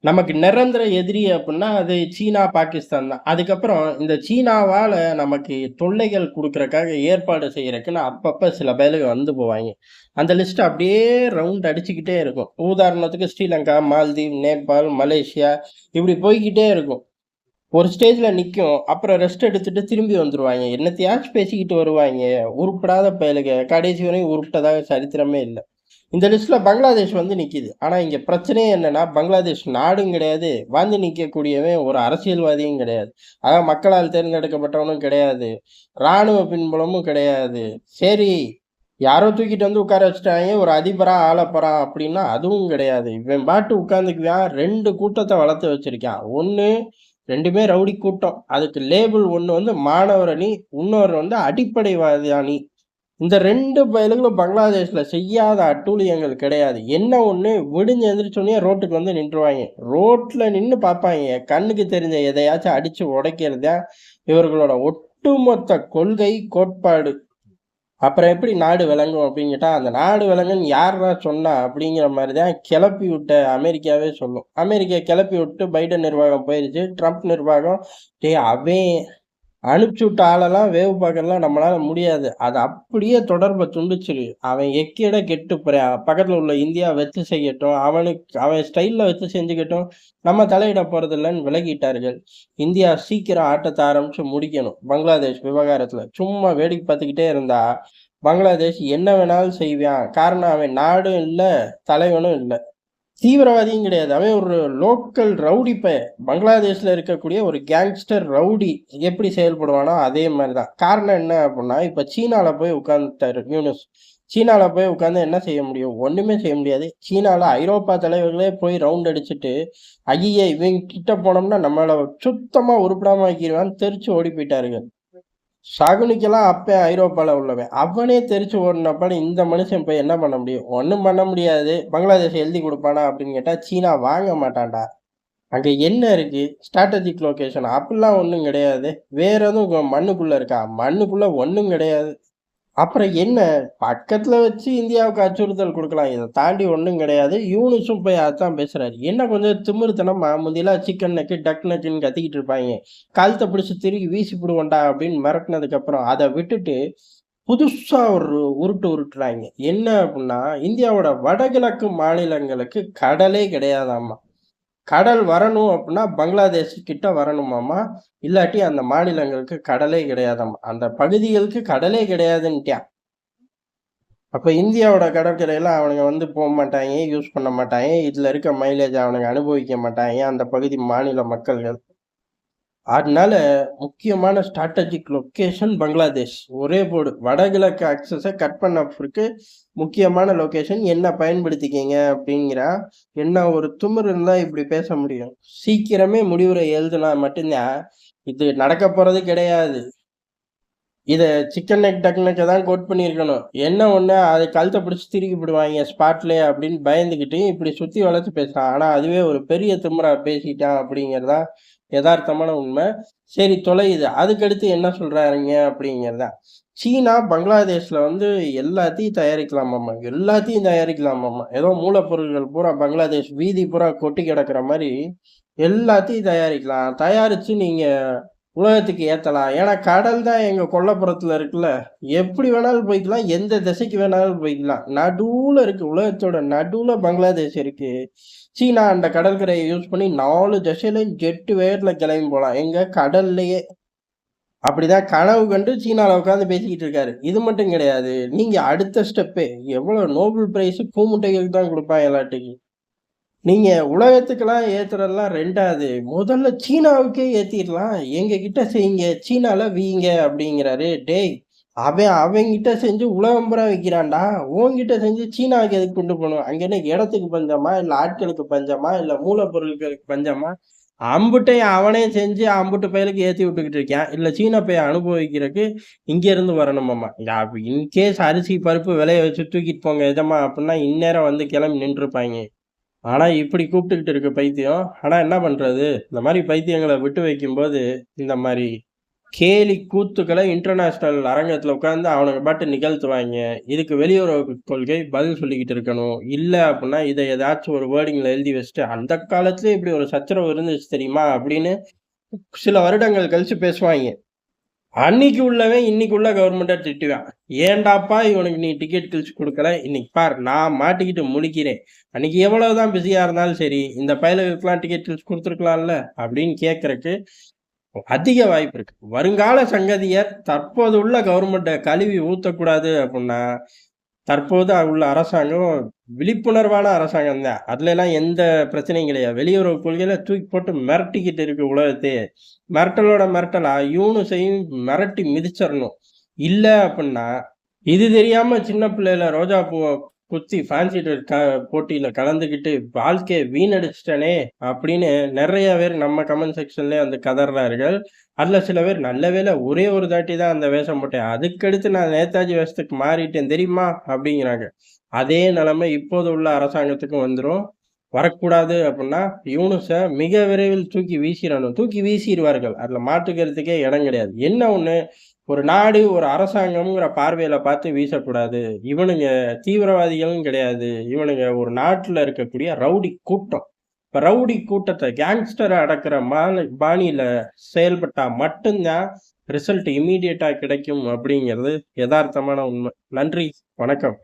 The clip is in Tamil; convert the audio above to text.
நமக்கு நிரந்தர எதிரி அப்டின்னா, அது சீனா, பாகிஸ்தான் தான். அதுக்கப்புறம் இந்த சீனாவால நமக்கு தொல்லைகள் குடுக்குறக்காக ஏற்பாடு செய்றதுக்குன்னு அப்பப்ப சில பயலுக வந்து போவாய்ங்க. அந்த லிஸ்ட் அப்படியே ரவுண்ட் அடிச்சுக்கிட்டே இருக்கும். உதாரணத்துக்கு ஸ்ரீலங்கா, மால்தீவ், நேபாள், மலேசியா இப்படி போய்க்கிட்டே இருக்கும். ஒரு ஸ்டேஜ்ல நிக்கும். அப்புறம் ரெஸ்ட் எடுத்துட்டு திரும்பி வந்துருவாய்ங்க. என்னத்தையாச்சும் பேசிக்கிட்டு வருவாய்ங்க. உருப்படாத பயலுக. கடைசி வரையும் உருப்ட்டதாக சரித்திரமே இல்ல. இந்த லிஸ்ட்ல பங்களாதேஷ் வந்து நிக்குது. ஆனா இங்க பிரச்சனையே என்னன்னா, பங்களாதேஷ் நாடும் கிடையாது. வந்து நிக்கக்கூடியவன் ஒரு அரசியல்வாதியும் கிடையாது. மக்களால் தேர்ந்தெடுக்கப்பட்டவனும் கிடையாது. ராணுவ பின்புலமும் கிடையாது. சரி, யாரோ தூக்கிட்டு வந்து உட்கார வச்சுட்டாய்ங்க. ஒரு அதிபரா ஆளப் போறான் அப்டின்னா, அதுவும் கிடையாது. இவன் பாட்டு உட்கார்ந்துக்குவான். 2 கூட்டத்த வளர்த்து வச்சிருக்கான். ஒண்ணு 2மே ரவுடி கூட்டம். அதுக்கு லேபிள் ஒண்ணு வந்து மாணவர் அணி, இன்னொரு வந்து அடிப்படைவாதி அணி. இந்த 2 பயலுகளும் பங்களாதேஷ்ல செய்யாத அட்டூழியங்கள் கிடையாது. என்ன ஒண்ணு, விடிஞ்சு எந்திரிச்சோனே ரோட்டுக்கு வந்து நின்றுவாய்ங்க. ரோட்ல நின்னு பார்ப்பாய்ங்க. கண்ணுக்கு தெரிஞ்ச எதையாச்சும் அடிச்சு உடைக்கிறது தான் இவர்களோட ஒட்டுமொத்த கொள்கை, கோட்பாடு. அப்புறம் எப்படி நாடு விளங்கும் அப்படின்னு கேட்டா, அந்த நாடு விளங்குன்னு யார்றா சொன்னா? அப்படிங்கிற மாரி தான் கிளப்பி விட்ட அமெரிக்காவே சொல்லும். அமெரிக்கா கிளப்பி விட்டு பைடன் நிர்வாகம் போயிருச்சு. ட்ரம்ப் நிர்வாகம், டேய் அவன் அனுப்பிச்சு விட்ட ஆளெல்லாம் வேவு பார்க்கலாம் நம்மளால முடியாது. அது அப்படியே தொடர்பை துண்டிச்சிரு. அவன் எக்கேட கெட்டு போறான். பக்கத்துல உள்ள இந்தியா வச்சு செய்யட்டும். அவன் ஸ்டைல்ல வச்சு செஞ்சுக்கட்டும். நம்ம தலையிட போறதில்லன்னு விலகிட்டார்கள். இந்தியா சீக்கிரம் ஆட்டத்தை ஆரம்பிச்சு முடிக்கணும். பங்களாதேஷ் விவகாரத்துல சும்மா வேடிக்கை பார்த்துக்கிட்டே இருந்தா பங்களாதேஷ் என்ன வேணாலும் செய்வான். காரணம் அவன் நாடும் இல்ல, தலைவனும் இல்ல. தீவிரவாதியும் கிடையாது. அவன் ஒரு லோக்கல் ரவுடி பங்களாதேஷ்ல இருக்கக்கூடிய ஒரு கேங்ஸ்டர் ரவுடி எப்படி செயல்படுவானோ அதே மாதிரிதான். காரணம் என்ன அப்படின்னா, இப்ப சீனால போய் உட்கார்ந்துட்டாரு யூனுஸ். சீனால போய் உட்கார்ந்து என்ன செய்ய முடியும்? ஒண்ணுமே செய்ய முடியாது. சீனால ஐரோப்பா தலைவர்களே போய் ரவுண்ட் அடிச்சுட்டு, ஐயே இவங்க கிட்ட போனோம்னா நம்மள சுத்தமா உருப்படாம ஆக்கிடுவான்னு தெரிச்சு ஓடி போயிட்டாருங்க. ஷகுனிக்கெல்லாம் அப்பன் ஐரோப்பால உள்ளவன். அவனே தெரிச்சு ஓடுனப்ப இந்த மனுஷன் போய் என்ன பண்ண முடியும்? ஒண்ணும் பண்ண முடியாது. பங்களாதேஷ் எழுதி குடுப்பானா அப்படின்னு கேட்டா, சீனா வாங்க மாட்டான்டா. அங்க என்ன இருக்கு? ஸ்ட்ராட்டஜிக் லொகேஷன் அப்படிலாம் ஒண்ணும் கிடையாது. வேற எதுவும் மண்ணுக்குள்ள இருக்கா? மண்ணுக்குள்ள ஒண்ணும் கிடையாது. அப்புறம் என்ன? பக்கத்துல வச்சு இந்தியாவுக்கு அச்சுறுத்தல் குடுக்கலாம். இத தாண்டி ஒண்ணும் கிடையாது. யூனுஸும் போய் அதான் பேசுறாரு. என்ன கொஞ்சம் திமிருத்தனமா முந்திலாம் சிக்கன் நெக்கு, டக் நெக்குன்னு கத்திக்கிட்டு இருப்பாய்ங்க. கழுத்த பிடிச்சு திருகி வீசிப்புடுவோன்டா அப்படின்னு மிரட்டுனதுக்கு அப்புறம், அத விட்டுட்டு புதுசா ஒரு உருட்டு உருட்டுறாய்ங்க. என்ன அப்டின்னா, இந்தியாவோட வடகிழக்கு மாநிலங்களுக்கு கடலே கிடையாதாமா. கடல் வரணும் அப்டின்னா பங்களாதேஷ் கிட்ட வரணுமாமா. இல்லாட்டி அந்த மாநிலங்களுக்கு கடலே கிடையாதாமா. அந்த பகுதிகளுக்கு கடலே கிடையாதுன்ட்டான். அப்ப இந்தியாவோட கடற்கரையில அவனுங்க வந்து போமாட்டாய்ங்க, யூஸ் பண்ண மாட்டாய்ங்க. இதுல இருக்க மைலேஜ அவனுங்க அனுபவிக்க மாட்டாய்ங்க, அந்த பகுதி மாநில மக்கள்கள். அதனால முக்கியமான ஸ்ட்ராட்டஜிக் லொக்கேஷன் பங்களாதேஷ். ஒரே போடு. வடகிழக்கு ஆக்சஸ கட் பண்ண பிறகு முக்கியமான லொகேஷன் என்ன பயன்படுத்திக்கங்க அப்படிங்கிறான். என்ன ஒரு திமிரு இருந்தா இப்படி பேச முடியும்? சீக்கிரமே முடிவுரை எழுதுனா மட்டும்தான் இது நடக்க போறது கிடையாது. இத சிக்கன் நெக், டக் நெக்க தான் கோட் பண்ணியிருக்கணும். என்ன ஒண்ணு அதை கழுத்த பிடிச்சு திருக்கி விடுவாய்ங்க ஸ்பாட்லயே அப்படின்னு பயந்துகிட்டு இப்படி சுத்தி வளைச்சு பேசுறான். ஆனா அதுவே ஒரு பெரிய திமிரா பேசிட்டான் அப்படிங்கிறதுதான் எதார்த்தமான உண்மை. சரி தொலையுது. அதுக்கடுத்து என்ன சொல்றாருங்க அப்படிங்கிறதுதான். சீனா பங்களாதேஷ்ல வந்து எல்லாத்தையும் தயாரிக்கலாமாமா. எல்லாத்தையும் தயாரிக்கலாமாமா. ஏதோ மூலப்பொருட்கள் பூரா பங்களாதேஷ் வீதி பூரா கொட்டி கிடக்குற மாரி எல்லாத்தையும் தயாரிக்கலாம். தயாரிச்சு நீங்க உலகத்துக்கு ஏத்தலாம். ஏன்னா கடல் தான் எங்க கொல்லைப்புறத்துல இருக்குல்ல. எப்படி வேணாலும் போய்க்கலாம். எந்த திசைக்கு வேணாலும் போய்க்கலாம். நடுவுல இருக்கு. உலகத்தோட நடுவுல பங்களாதேஷ் இருக்கு. சீனா அந்த கடற்கரையை யூஸ் பண்ணி 4 திசையிலயும் ஜெட் வேகத்துல கிளம்பி போலாம். எங்க கடல்லயே. அப்படிதான் கனவு கண்டு சீனால உட்கார்ந்து பேசிக்கிட்டு இருக்காரு. இது மட்டும் கிடையாது. நீங்க அடுத்த ஸ்டெப்பே எவ்வளவு நோபல் பிரைஸ் கூமுட்டைகளுக்கு தான் குடுப்பாங்களாட்டுக்கு. நீங்க உலகத்துக்கெல்லாம் ஏத்துறதெல்லாம் 2வது. முதல்ல சீனாவுக்கே ஏத்திரலாம். எங்க கிட்ட செய்யுங்க. சீனால வியுங்க அப்படிங்கிறாரு. டேய்! அவன் அவன்கிட்ட செஞ்சு உலகம் பூரா விக்கிறான்டா. உன்கிட்ட செஞ்சு சீனாவுக்கு எதுக்கு கொண்டு போணும்? அங்க என்ன இடத்துக்கு பஞ்சமா? இல்ல ஆட்களுக்கு பஞ்சமா? இல்ல மூலப்பொருட்களுக்கு பஞ்சமா? அம்புட்டையும் அவனே செஞ்சு அம்புட்டு பயலுக்கு ஏத்தி விட்டுக்கிட்டு இருக்கான். இல்ல சீன பையன் அனுபவிக்கிறதுக்கு இங்க இருந்து வரணுமாமா. இன்கேஸ் அரிசி, பருப்பு விலைய வச்சு தூக்கிட்டு போங்க எஜமா அப்படின்னா, இந்நேரம் வந்து கிளம்பி நின்றுப்பாய்ங்க. ஆனா, இப்படி கூப்பிட்டுக்கிட்டு இருக்கு பைத்தியம். ஆனா என்ன பண்றது? இந்த மாரி பைத்தியங்கள விட்டு வைக்கும்போது, இந்த மாரி கேலி கூத்துக்களை இன்டர்நேஷனல் அரங்கத்துல உட்கார்ந்து அவனுங்க பாட்டு நிகழ்த்துவாய்ங்க. இதுக்கு வெளியுறவு கொள்கை பதில் சொல்லிக்கிட்டு இருக்கணும். இல்ல அப்டின்னா, இத ஏதாச்சும் ஒரு வேர்டிங்ல எழுதி வச்சுட்டு, "அந்த காலத்திலே இப்படி ஒரு சச்சரவு இருந்துச்சு தெரியுமா?" அப்படின்னு சில வருடங்கள் கழிச்சு பேசுவாய்ங்க. அன்னைக்கு உள்ளவன் இன்னைக்கு உள்ள கவர்மெண்ட்ட திட்டுவான். "ஏன்டாப்பா இவனுக்கு நீ டிக்கெட் கிழிச்சு குடுக்கல? இன்னைக்கு பார் நான் மாட்டிக்கிட்டு முழிக்கிறேன். அன்னைக்கு எவ்வளவுதான் பிஸியா இருந்தாலும் சரி, இந்த பயலுகளுக்கெல்லாம் டிக்கெட் கிழிச்சு குடுத்துருக்கலாம்ல?" அப்படின்னு கேட்கறக்கு அதிக வாய்ப்பு இருக்கு. வருங்கால சங்கதியர் தற்போது உள்ள கவர்மெண்ட்ட கழுவி ஊத்தக்கூடாது அப்புட்ன்னா, தற்போது உள்ள அரசாங்கம் விழிப்புணர்வான அரசாங்கம் தான். அதுலலாம் எந்த பிரச்சனையும் கிடையாது. வெளியுறவு கொள்கையில தூக்கி போட்டு மிரட்டிக்கிட்டு இருக்கு உலகத்தையே. மிரட்டலோட மிரட்டலா யூனுஸையும் மிரட்டி மிதிச்சிரணும். இல்ல அப்புட்ன்னா, இது தெரியாம சின்ன பிள்ளையில ரோஜா பூவ குத்தி ஃபேன்சி ட்ரெஸ் போட்டியில கலந்துக்கிட்டு வாழ்க்கைய வீணடிச்சுட்டனே! அப்படின்னு நெறைய பேர் நம்ம கமெண்ட் செக்ஷன்லயே வந்து கதர்றார்கள். அதுல சில பேர் நல்ல வேளை ஒரே ஒரு தாட்டி தான் அந்த வேஷம் போட்டேன். அதுக்கடுத்து நான் நேதாஜி வேஷத்துக்கு மாறிட்டேன் தெரியுமா? அப்படிங்கிறாங்க. அதே நிலைமை இப்போது உள்ள அரசாங்கத்துக்கும் வந்துரும். வரக்கூடாது அப்புட்ன்னா, யூனுஸ மிக விரைவில் தூக்கி வீசிறணும். தூக்கி வீசிருவார்கள். அதுல மாற்று கருத்துக்கே இடம் கிடையாது. என்ன ஒண்ணு, ஒரு நாடு, ஒரு அரசாங்கம்ங்கிற பார்வையில பார்த்து வீசக்கூடாது. இவனுங்க தீவிரவாதிகளும் கிடையாது. இவனுங்க ஒரு நாட்டுல இருக்கக்கூடிய ரவுடி கூட்டம். இப்ப ரவுடி கூட்டத்த கேங்ஸ்டர அடக்குற பாணியில செயல்பட்டா மட்டும் தான் ரிசல்ட் இம்மீடியட்டா கிடைக்கும் அப்படிங்கிறது எதார்த்தமான உண்மை. நன்றி, வணக்கம்.